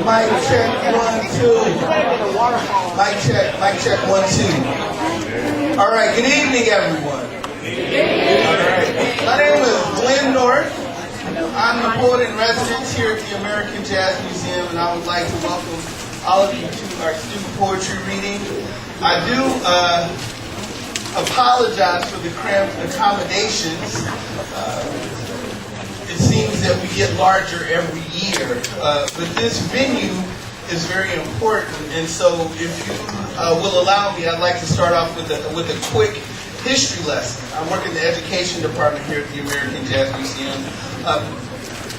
Mic check, 1, 2. Mic check, 1, 2. All right, good evening, everyone. All right, my name is Glenn North. I'm the poet in residence here at the American Jazz Museum, and I would like to welcome all of you to our student poetry reading. I do apologize for the cramped accommodations. It seems that we get larger every year, but this venue is very important, and so if you will allow me, I'd like to start off with a quick history lesson. I work in the education department here at the American Jazz Museum.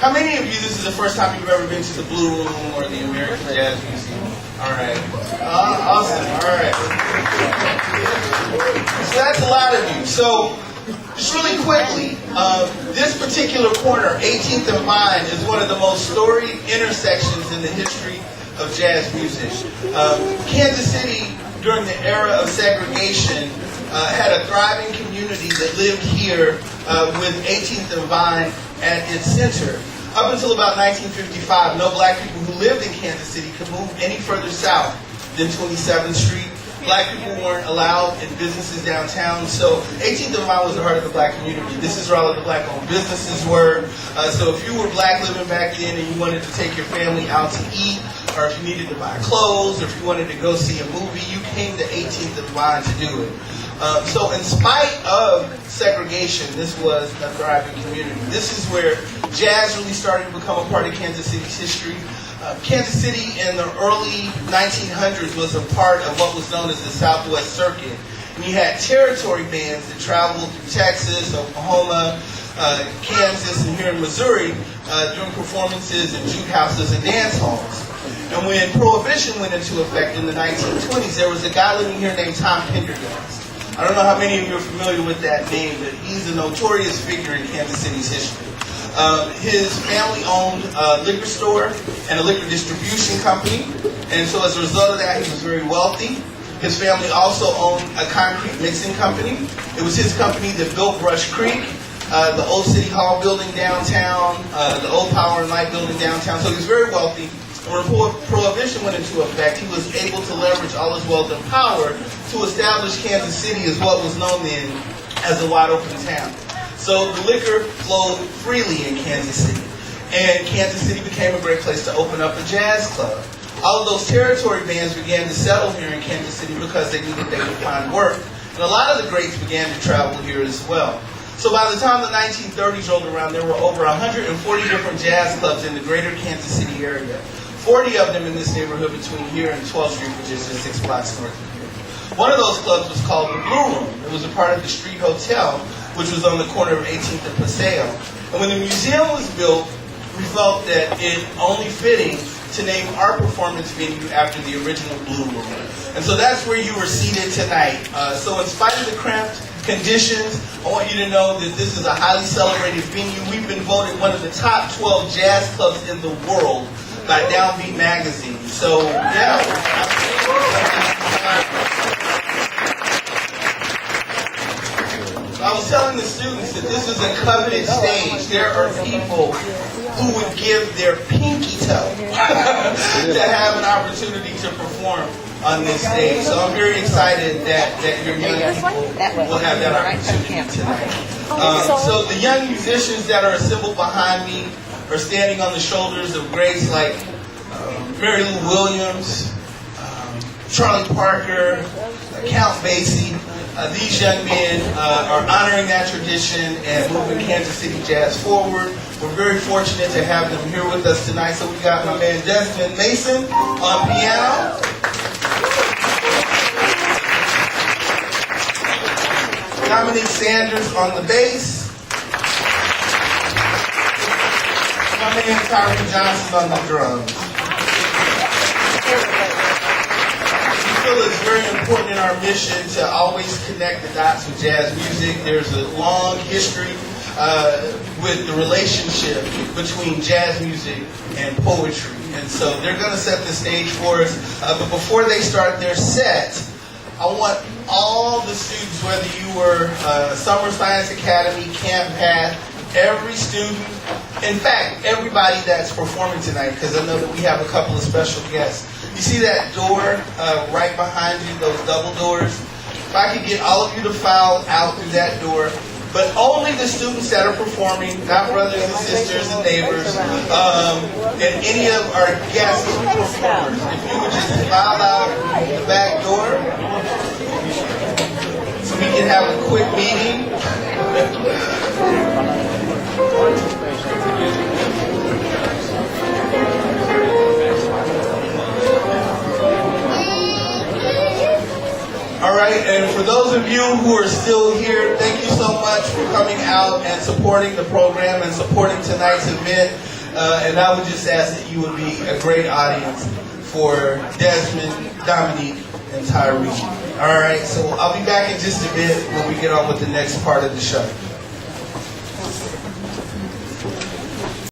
How many of you, this is the first time you've ever been to the Blue Room or the American Jazz Museum? All right. Awesome. All right. So that's a lot of you. So just really quickly, this particular corner, 18th and Vine, is one of the most storied intersections in the history of jazz music. Kansas City, during the era of segregation, had a thriving community that lived here with 18th and Vine at its center. Up until about 1955, no black people who lived in Kansas City could move any further south than 27th Street. Black people weren't allowed in businesses downtown, so 18th and Vine was the heart of the black community. This is where all of the black-owned businesses were. So if you were black living back then and you wanted to take your family out to eat, or if you needed to buy clothes, or if you wanted to go see a movie, you came to 18th and Vine to do it. So in spite of segregation, this was a thriving community. This is where jazz really started to become a part of Kansas City's history. Kansas City in the early 1900s was a part of what was known as the Southwest Circuit. And you had territory bands that traveled through Texas, Oklahoma, Kansas, and here in Missouri doing performances in juke houses and dance halls. And when Prohibition went into effect in the 1920s, there was a guy living here named Tom Pendergast. I don't know how many of you are familiar with that name, but he's a notorious figure in Kansas City's history. His family owned a liquor store and a liquor distribution company, and so as a result of that, he was very wealthy. His family also owned a concrete mixing company. It was his company that built Brush Creek, the old City Hall building downtown, the old Power and Light building downtown, so he was very wealthy. When Prohibition went into effect, he was able to leverage all his wealth and power to establish Kansas City as what was known then as a wide open town. So the liquor flowed freely in Kansas City, and Kansas City became a great place to open up a jazz club. All of those territory bands began to settle here in Kansas City because they knew that they could find work, and a lot of the greats began to travel here as well. So by the time the 1930s rolled around, there were over 140 different jazz clubs in the greater Kansas City area. 40 of them in this neighborhood between here and 12th Street, which is just 6 blocks north of here. One of those clubs was called the Blue Room. It was a part of the Street Hotel, which was on the corner of 18th and Paseo. And when the museum was built, we felt that it only fitting to name our performance venue after the original Blue Room. And so that's where you were seated tonight. So in spite of the cramped conditions, I want you to know that this is a highly celebrated venue. We've been voted one of the top 12 jazz clubs in the world by Downbeat Magazine. So, yeah. I was telling the students that this is a coveted stage. There are people who would give their pinky toe to have an opportunity to perform on this stage. So I'm very excited that your young people will have that opportunity tonight. So the young musicians that are assembled behind me are standing on the shoulders of greats like Mary Lou Williams, Charlie Parker, Count Basie. These young men are honoring that tradition and moving Kansas City jazz forward. We're very fortunate to have them here with us tonight. So we got my man Desmond Mason on piano. Dominique Sanders on the bass. My man Tyree Johnson on the drums. We feel it's very important in our mission to always connect the dots with jazz music. There's a long history with the relationship between jazz music and poetry. And so they're going to set the stage for us. But before they start their set, I want all the students, whether you were Summer Science Academy, Camp Path, every student, in fact, everybody that's performing tonight, because I know that we have a couple of special guests. You see that door right behind you, those double doors? If I could get all of you to file out through that door, but only the students that are performing, not brothers and sisters and neighbors, and any of our guest performers. If you would just file out the back door, so we can have a quick meeting. All right, and for those of you who are still here, thank you so much for coming out and supporting the program and supporting tonight's event. And I would just ask that you would be a great audience for Desmond, Dominique, and Tyree. All right, so I'll be back in just a bit when we get on with the next part of the show.